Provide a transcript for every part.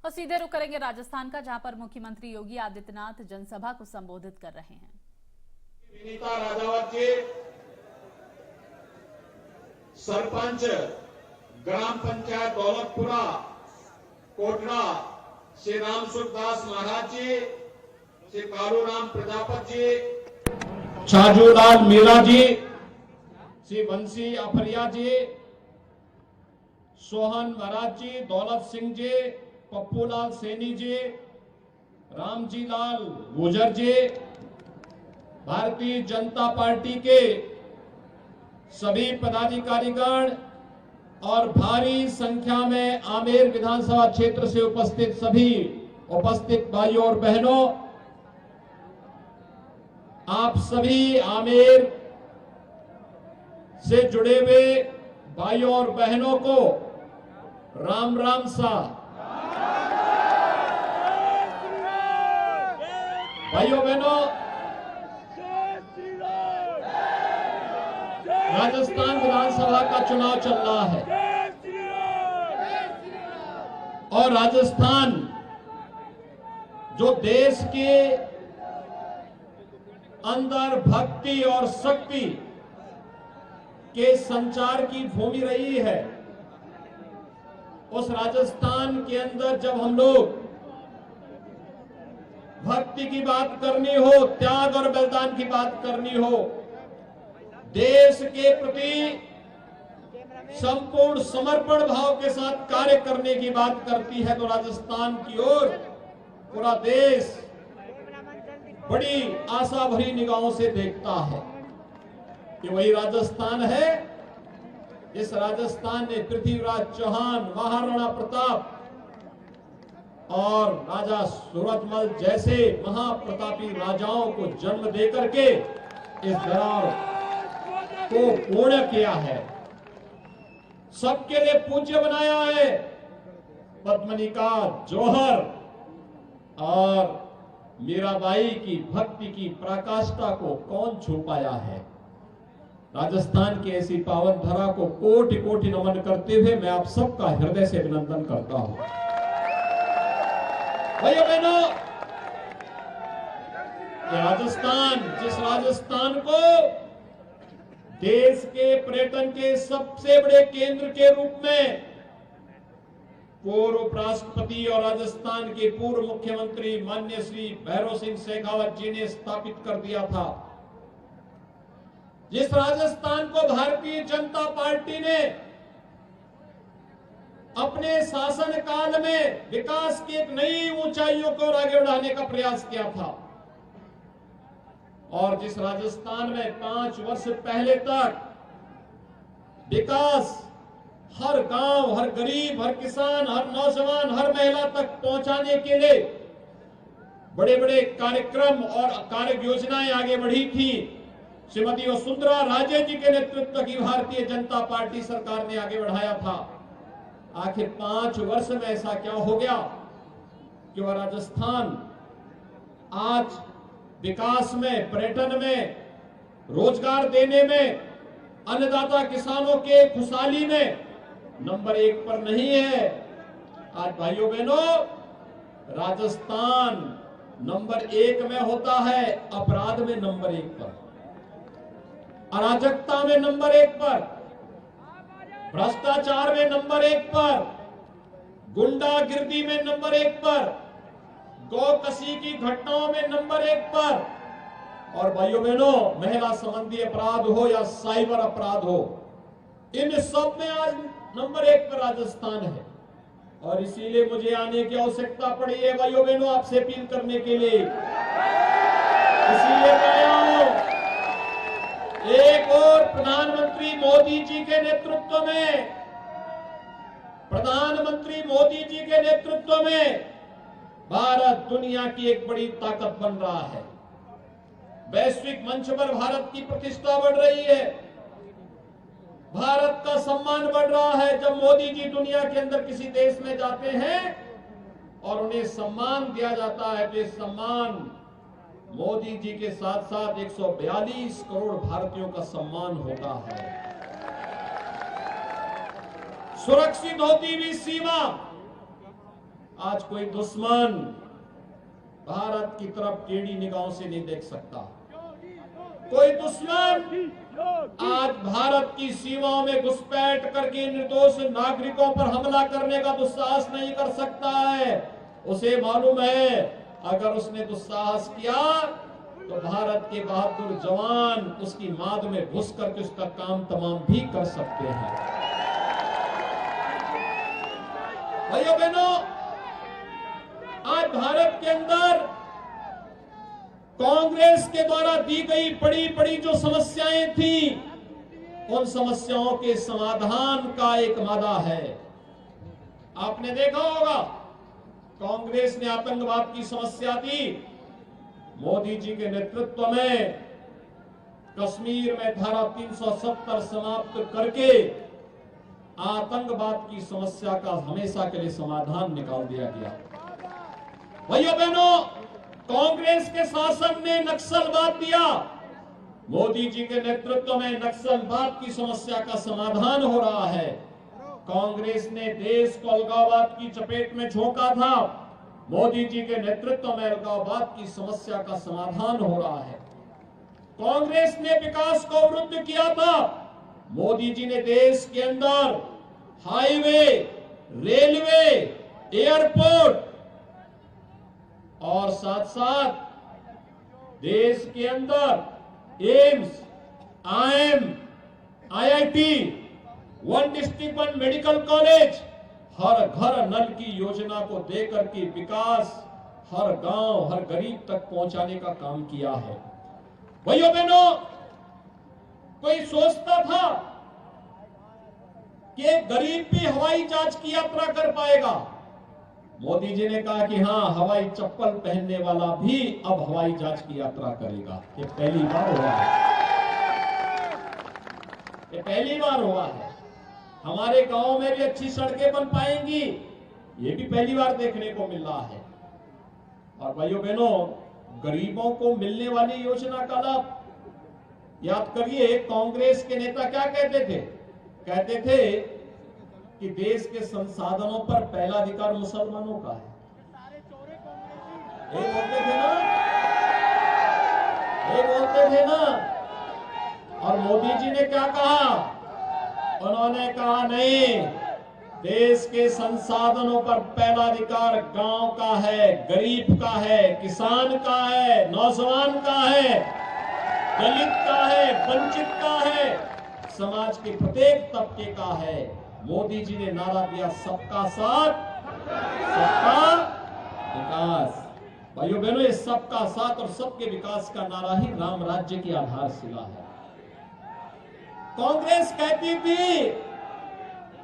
और सीधे रुख करेंगे राजस्थान का, जहां पर मुख्यमंत्री योगी आदित्यनाथ जनसभा को संबोधित कर रहे हैं। विनीता राजावत जी, सरपंच ग्राम पंचायत दौलतपुरा कोटड़ा, श्री राम सुखदास महाराज जी, श्री कालूराम प्रजापति जी, छाजूलाल मीरा जी, श्री बंसी अफरिया जी, सोहन महाराज जी, दौलत सिंह जी, पप्पूलाल सैनी जी, रामजी लाल गुजर जी, भारतीय जनता पार्टी के सभी पदाधिकारीगण और भारी संख्या में आमेर विधानसभा क्षेत्र से उपस्थित सभी उपस्थित भाइयों और बहनों, आप सभी आमेर से जुड़े हुए भाइयों और बहनों को राम राम सा। भाइयों बहनों, राजस्थान विधानसभा का चुनाव चल रहा है और राजस्थान जो देश के अंदर भक्ति और शक्ति के संचार की भूमि रही है, उस राजस्थान के अंदर जब हम लोग भक्ति की बात करनी हो, त्याग और बलिदान की बात करनी हो, देश के प्रति संपूर्ण समर्पण भाव के साथ कार्य करने की बात करती है, तो राजस्थान की ओर पूरा देश बड़ी आशा भरी निगाहों से देखता है कि वही राजस्थान है जिस राजस्थान ने पृथ्वीराज चौहान, महाराणा प्रताप और राजा सूरजमल जैसे महाप्रतापी राजाओं को जन्म देकर के इस धरा को पूर्ण किया है, सबके लिए पूज्य बनाया है। पद्मनिका जौहर और मीराबाई की भक्ति की पराकाष्ठा को कौन छू पाया है। राजस्थान की ऐसी पावन धरा को कोटि कोटि नमन करते हुए मैं आप सबका हृदय से अभिनंदन करता हूं। भाइयों बहनों, राजस्थान, जिस राजस्थान को देश के पर्यटन के सबसे बड़े केंद्र के रूप में पूर्व उपराष्ट्रपति और राजस्थान के पूर्व मुख्यमंत्री माननीय श्री भैरव सिंह शेखावत जी ने स्थापित कर दिया था, जिस राजस्थान को भारतीय जनता पार्टी ने अपने शासन काल में विकास की एक नई ऊंचाइयों को आगे बढ़ाने का प्रयास किया था, और जिस राजस्थान में 5 वर्ष पहले तक विकास हर गांव, हर गरीब, हर किसान, हर नौजवान, हर महिला तक पहुंचाने के लिए बड़े बड़े कार्यक्रम और कार्य योजनाएं आगे बढ़ी थी, श्रीमती वसुंधरा राजे जी के नेतृत्व की भारतीय जनता पार्टी सरकार ने आगे बढ़ाया था। आखिर 5 वर्ष में ऐसा क्या हो गया कि वह राजस्थान आज विकास में, पर्यटन में, रोजगार देने में, अन्नदाता किसानों के खुशहाली में नंबर 1 पर नहीं है। आज भाइयों बहनों, राजस्थान नंबर 1 में होता है अपराध में नंबर 1 पर, अराजकता में नंबर 1 पर, भ्रष्टाचार में नंबर 1 पर, गुंडागिर्दी में नंबर 1 पर, गौकशी की घटनाओं में नंबर 1 पर, और भाइयों बहनों, महिला संबंधी अपराध हो या साइबर अपराध हो, इन सब में आज नंबर 1 पर राजस्थान है। और इसीलिए मुझे आने की आवश्यकता पड़ी है भाइयों बहनों, आपसे अपील करने के लिए, इसीलिए मैं आया हूं। एक और प्रधानमंत्री मोदी जी के नेतृत्व में, प्रधानमंत्री मोदी जी के नेतृत्व में भारत दुनिया की एक बड़ी ताकत बन रहा है। वैश्विक मंच पर भारत की प्रतिष्ठा बढ़ रही है, भारत का सम्मान बढ़ रहा है। जब मोदी जी दुनिया के अंदर किसी देश में जाते हैं और उन्हें सम्मान दिया जाता है, तो सम्मान मोदी जी के साथ साथ 142 करोड़ भारतीयों का सम्मान होता है। सुरक्षित होती हुई सीमा, आज कोई दुश्मन भारत की तरफ टेढ़ी निगाहों से नहीं देख सकता। कोई दुश्मन आज भारत की सीमाओं में घुसपैठ करके निर्दोष नागरिकों पर हमला करने का दुस्साहस नहीं कर सकता है। उसे मालूम है अगर उसने दुस्साहस किया तो भारत के बहादुर जवान उसकी माद में घुस करके उसका काम तमाम भी कर सकते हैं। भाइयों बहनों, आज भारत के अंदर कांग्रेस के द्वारा दी गई बड़ी बड़ी जो समस्याएं थी, उन समस्याओं के समाधान का एक मादा है। आपने देखा होगा कांग्रेस ने आतंकवाद की समस्या दी, मोदी जी के नेतृत्व में कश्मीर में धारा 370 समाप्त करके आतंकवाद की समस्या का हमेशा के लिए समाधान निकाल दिया गया। भाइयों बहनों, कांग्रेस के शासन ने नक्सलवाद दिया, मोदी जी के नेतृत्व में नक्सलवाद की समस्या का समाधान हो रहा है। कांग्रेस ने देश को अलगाववाद की चपेट में झोंका था, मोदी जी के नेतृत्व में अलगाववाद की समस्या का समाधान हो रहा है। कांग्रेस ने विकास को अवरुद्ध किया था, मोदी जी ने देश के अंदर हाईवे, रेलवे, एयरपोर्ट और साथ साथ देश के अंदर AIIMS, IIM, IIT, one district one medical college, हर घर नल की योजना को देकर के विकास हर गांव, हर गरीब तक पहुंचाने का काम किया है। भाइयों बहनों, कोई सोचता था कि गरीब भी हवाई जहाज की यात्रा कर पाएगा। मोदी जी ने कहा कि हां, हवाई चप्पल पहनने वाला भी अब हवाई जहाज की यात्रा करेगा। ये पहली बार हुआ है, ये पहली बार हुआ है। हमारे गांव में भी अच्छी सड़कें बन पाएंगी, ये भी पहली बार देखने को मिल रहा है। और भाइयों बहनों, गरीबों को मिलने वाली योजना का लाभ याद करिए। कांग्रेस के नेता क्या कहते थे? कहते थे कि देश के संसाधनों पर पहला अधिकार मुसलमानों का है। ये बोलते थे ना, ये बोलते थे ना। और मोदी जी ने क्या कहा? उन्होंने कहा नहीं, देश के संसाधनों पर पहला अधिकार गांव का है, गरीब का है, किसान का है, नौजवान का है, दलित का है, वंचित का है, समाज के प्रत्येक तबके का है। मोदी जी ने नारा दिया, सबका साथ, सबका विकास। भाइयों बहनों, ये सबका साथ और सबके विकास का नारा ही राम राज्य की आधारशिला है। कांग्रेस कहती थी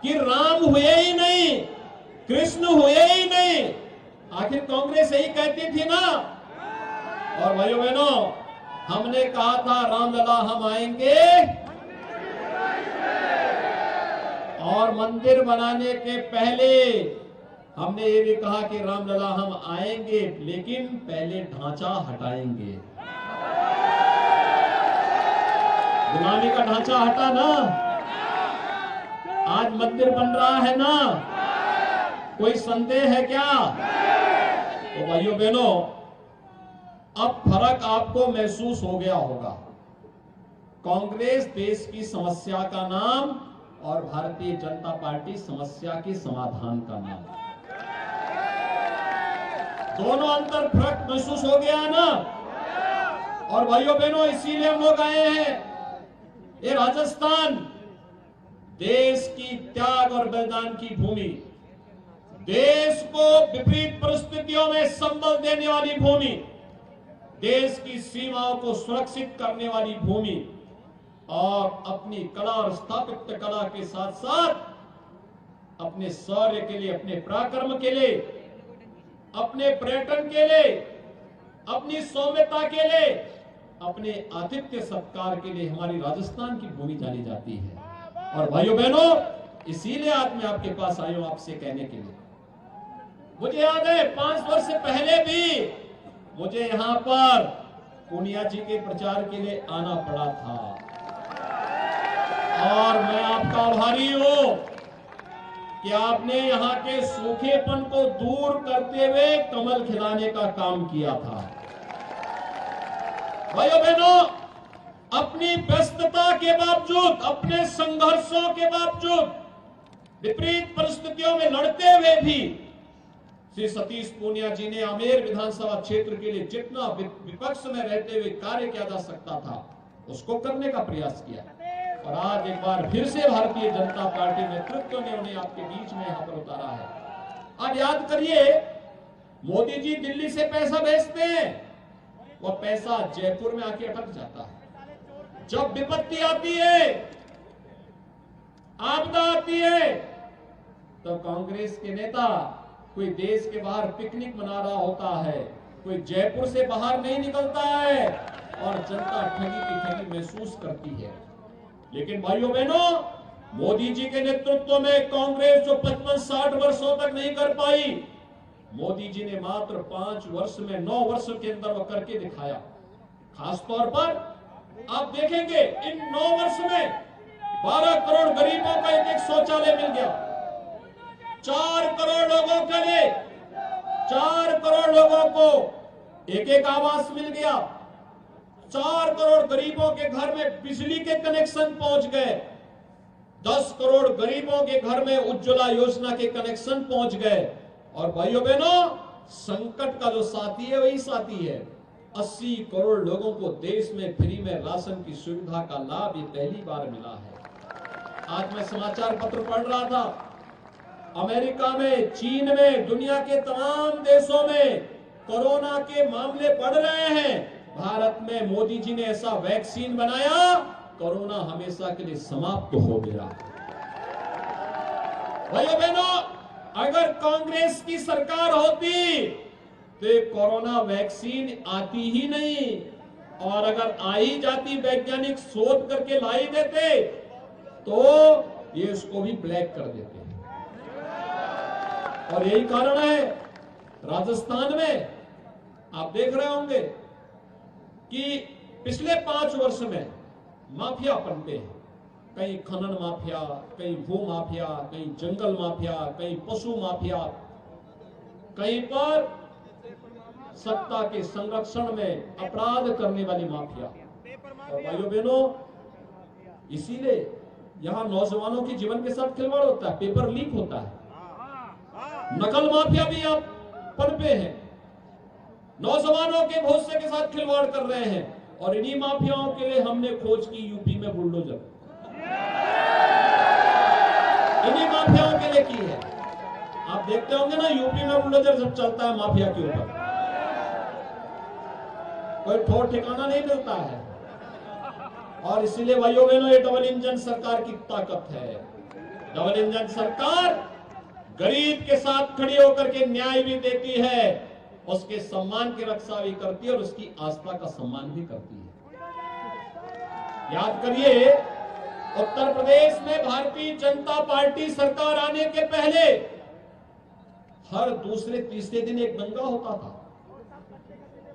कि राम हुए ही नहीं, कृष्ण हुए ही नहीं। आखिर कांग्रेस यही कहती थी ना। और भाइयों बहनों, हमने कहा था रामलला हम आएंगे, और मंदिर बनाने के पहले हमने ये भी कहा कि रामलला हम आएंगे, लेकिन पहले ढांचा हटाएंगे। गुलामी का ढांचा हटा ना, आज मंदिर बन रहा है ना, कोई संदेह है क्या? तो भाइयों बहनों, अब फर्क आपको महसूस हो गया होगा। कांग्रेस देश की समस्या का नाम और भारतीय जनता पार्टी समस्या के समाधान का नाम, दोनों अंतर फर्क महसूस हो गया ना। और भाइयों बहनों, इसीलिए हम लोग आए हैं। ये राजस्थान देश की त्याग और बलिदान की भूमि, देश को विपरीत परिस्थितियों में संबल देने वाली भूमि, देश की सीमाओं को सुरक्षित करने वाली भूमि, और अपनी कला और स्थापत्य कला के साथ साथ अपने शौर्य के लिए, अपने पराक्रम के लिए, अपने पर्यटन के लिए, अपनी सौम्यता के लिए, अपने आतिथ्य सत्कार के लिए हमारी राजस्थान की भूमि जानी जाती है। और भाइयों बहनों, इसीलिए आज मैं आपके पास आया हूं आपसे कहने के लिए। मुझे याद है 5 वर्ष पहले भी मुझे यहां पर पूनिया जी के प्रचार के लिए आना पड़ा था, और मैं आपका आभारी हूं कि आपने यहाँ के सूखेपन को दूर करते हुए कमल खिलाने का काम किया था। भाइयों बहनों, अपनी व्यस्तता के बावजूद, अपने संघर्षों के बावजूद, विपरीत परिस्थितियों में लड़ते हुए भी श्री सतीश पूनिया जी ने आमेर विधानसभा क्षेत्र के लिए जितना विपक्ष में रहते हुए कार्य किया जा सकता था उसको करने का प्रयास किया। और आज एक बार फिर से भारतीय जनता पार्टी नेतृत्व ने उन्हें आपके बीच में यहां पर उतारा है। अब याद करिए, मोदी जी दिल्ली से पैसा भेजते हैं, वो पैसा जयपुर में आके अटक जाता है। जब विपत्ति आती है, आपदा आती है, तो कांग्रेस के नेता कोई देश के बाहर पिकनिक मना रहा होता है, कोई जयपुर से बाहर नहीं निकलता है और जनता ठगी की ठगी महसूस करती है। लेकिन भाइयों बहनों, मोदी जी के नेतृत्व में कांग्रेस जो 55-60 वर्षों तक नहीं कर पाई, मोदी जी ने मात्र 5 वर्ष में 9 वर्ष के अंदर वो करके दिखाया। खासतौर पर आप देखेंगे इन 9 वर्ष में 12 करोड़ गरीबों को एक शौचालय मिल गया, 4 करोड़ लोगों के लिए 4 करोड़ लोगों को एक आवास मिल गया, 4 करोड़ गरीबों के घर में बिजली के कनेक्शन पहुंच गए, 10 करोड़ गरीबों के घर में उज्ज्वला योजना के कनेक्शन पहुंच गए। और भाइयों बहनों, संकट का जो साथी है वही साथी है। 80 करोड़ लोगों को देश में फ्री में राशन की सुविधा का लाभ ये पहली बार मिला है। आज मैं समाचार पत्र पढ़ रहा था, अमेरिका में, चीन में, दुनिया के तमाम देशों में कोरोना के मामले बढ़ रहे हैं। भारत में मोदी जी ने ऐसा वैक्सीन बनाया, कोरोना हमेशा के लिए समाप्त हो गया। भाइयों बहनों, अगर कांग्रेस की सरकार होती तो कोरोना वैक्सीन आती ही नहीं, और अगर आ ही जाती, वैज्ञानिक शोध करके लाई देते तो ये इसको भी ब्लैक कर देते। और यही कारण है राजस्थान में आप देख रहे होंगे कि पिछले 5 वर्ष में माफिया पनपे हैं। कहीं खनन माफिया, कहीं भू माफिया, कहीं जंगल माफिया, कहीं पशु माफिया, कहीं पर सत्ता के संरक्षण में अपराध करने वाली माफिया। और भाइयों बहनों, इसीलिए यहां नौजवानों के जीवन के साथ खिलवाड़ होता है, पेपर लीक होता है, नकल माफिया भी आप पनपे हैं, नौजवानों के भविष्य के साथ खिलवाड़ कर रहे हैं। और इन्हीं माफियाओं के लिए हमने खोज की यूपी में बुलडोजर, इन्हीं माफियाओं के लिए की है। आप देखते होंगे ना, यूपी में बुलडोजर जब चलता है माफिया के ऊपर, कोई ठोर ठिकाना नहीं मिलता है। और इसीलिए भाइयों बहनों, ये डबल इंजन सरकार की ताकत है। डबल इंजन सरकार गरीब के साथ खड़ी होकर के न्याय भी देती है, उसके सम्मान की रक्षा भी करती है और उसकी आस्था का सम्मान भी करती है। याद करिए, उत्तर प्रदेश में भारतीय जनता पार्टी सरकार आने के पहले हर दूसरे तीसरे दिन एक दंगा होता था।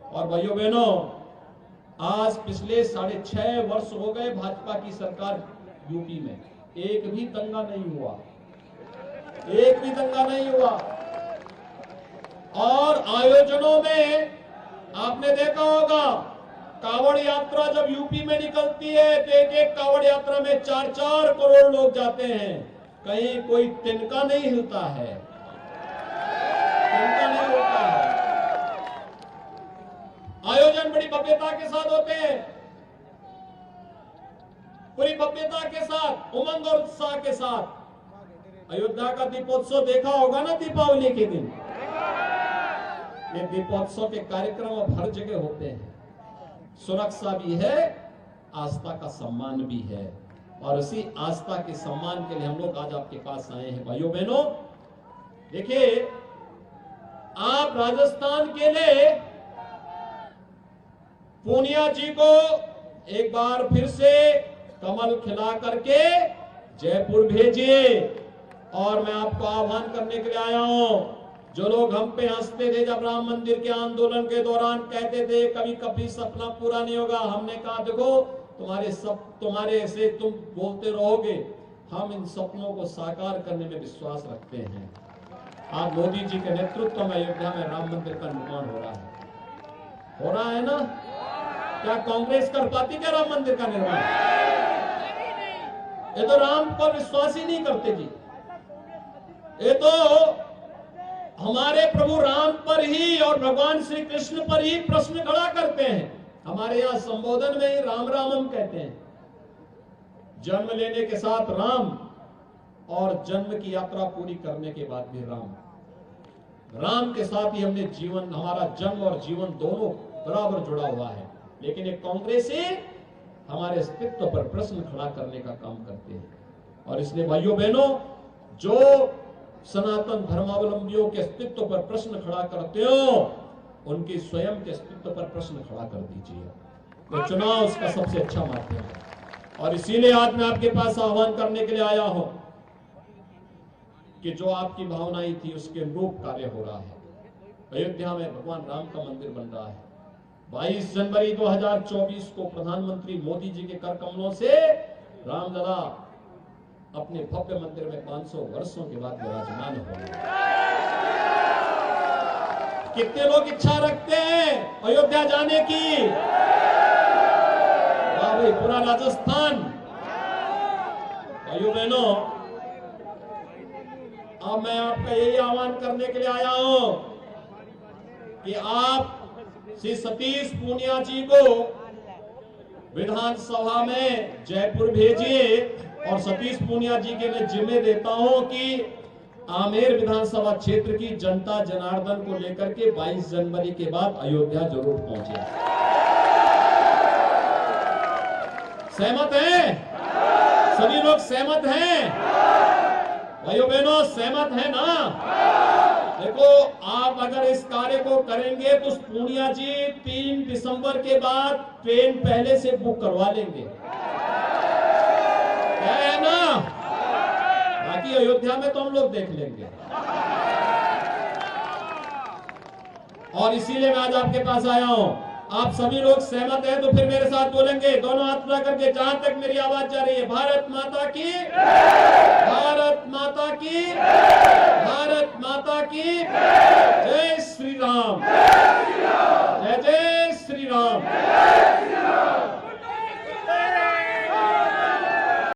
और भाइयों बहनों, आज पिछले 6.5 वर्ष हो गए भाजपा की सरकार यूपी में, एक भी दंगा नहीं हुआ, एक भी दंगा नहीं हुआ। और आयोजनों में आपने देखा होगा, कावड़ यात्रा जब यूपी में निकलती है तो एक कावड़ यात्रा में 4-4 करोड़ लोग जाते हैं, कहीं कोई तिनका नहीं हिलता है, तिनका नहीं होता है। आयोजन बड़ी भव्यता के साथ होते हैं, पूरी भव्यता के साथ, उमंग और उत्साह के साथ। अयोध्या का दीपोत्सव देखा होगा ना, दीपावली के दिन ये दीपोत्सव के कार्यक्रम अब हर जगह होते हैं। सुरक्षा भी है, आस्था का सम्मान भी है, और उसी आस्था के सम्मान के लिए हम लोग आज आपके पास आए हैं। भाइयों बहनों, देखिए, आप राजस्थान के लिए पूनिया जी को एक बार फिर से कमल खिला करके जयपुर भेजिए। और मैं आपको आह्वान करने के लिए आया हूं, जो लोग हम पे हंसते थे जब राम मंदिर के आंदोलन के दौरान, कहते थे कभी कभी सपना पूरा नहीं होगा, हमने कहा देखो तुम्हारे ऐसे तुम बोलते रहोगे, हम इन सपनों को साकार करने में विश्वास रखते हैं। आज मोदी जी के नेतृत्व में अयोध्या में राम मंदिर का निर्माण हो रहा है ना? क्या कांग्रेस कर पाती क्या राम मंदिर का निर्माण? ये तो राम पर विश्वास ही नहीं करते जी। ये तो हमारे प्रभु राम पर ही और भगवान श्री कृष्ण पर ही प्रश्न खड़ा करते हैं। हमारे यहाँ संबोधन में ही राम राम हम कहते हैं। जन्म लेने के साथ राम और जन्म की यात्रा पूरी करने के बाद भी राम के साथ ही हमने जीवन, हमारा जन्म और जीवन दोनों बराबर जुड़ा हुआ है। लेकिन एक कांग्रेसी हमारे अस्तित्व पर प्रश्न खड़ा करने का काम करते हैं। और इसलिए भाइयों बहनों, जो सनातन धर्मावलंबियों के अस्तित्व पर प्रश्न खड़ा करते हो, उनकी स्वयं के अस्तित्व पर प्रश्न खड़ा कर दीजिए। तो चुनाव उसका सबसे अच्छा माध्यम है। और इसीलिए आज मैं आपके पास आह्वान करने के लिए आया हूं कि जो आपकी भावनाएं थी उसके अनुरूप कार्य हो रहा है। अयोध्या में भगवान राम का मंदिर बन रहा है। 22 जनवरी 2024 को प्रधानमंत्री मोदी जी के कर कमलों से रामलला अपने भव्य मंदिर में 500 वर्षों के बाद विराजमान हो गए। कितने लोग इच्छा रखते हैं अयोध्या जाने की? भाई पूरा राजस्थान। भाइयों बहनों, अब मैं आपका यही आह्वान करने के लिए आया हूं कि आप श्री सतीश पूनिया जी को विधानसभा में जयपुर भेजिए। और सतीश पूनिया जी के मैं जिम्मे देता हूं कि आमेर विधानसभा क्षेत्र की जनता जनार्दन को लेकर के 22 जनवरी के बाद अयोध्या जरूर पहुंचे। सहमत हैं? सभी लोग सहमत हैं? भाइयों बहनों, सहमत है ना? देखो, आप अगर इस कार्य को करेंगे तो पूनिया जी 3 दिसंबर के बाद ट्रेन पहले से बुक करवा लेंगे, है ना? बाकी अयोध्या में तो हम लोग देख लेंगे। और इसीलिए मैं आज आपके पास आया हूं। आप सभी लोग सहमत हैं तो फिर मेरे साथ बोलेंगे, दोनों हाथ उठा करके, जहां तक मेरी आवाज जा रही है। भारत माता की, भारत माता की, भारत माता की।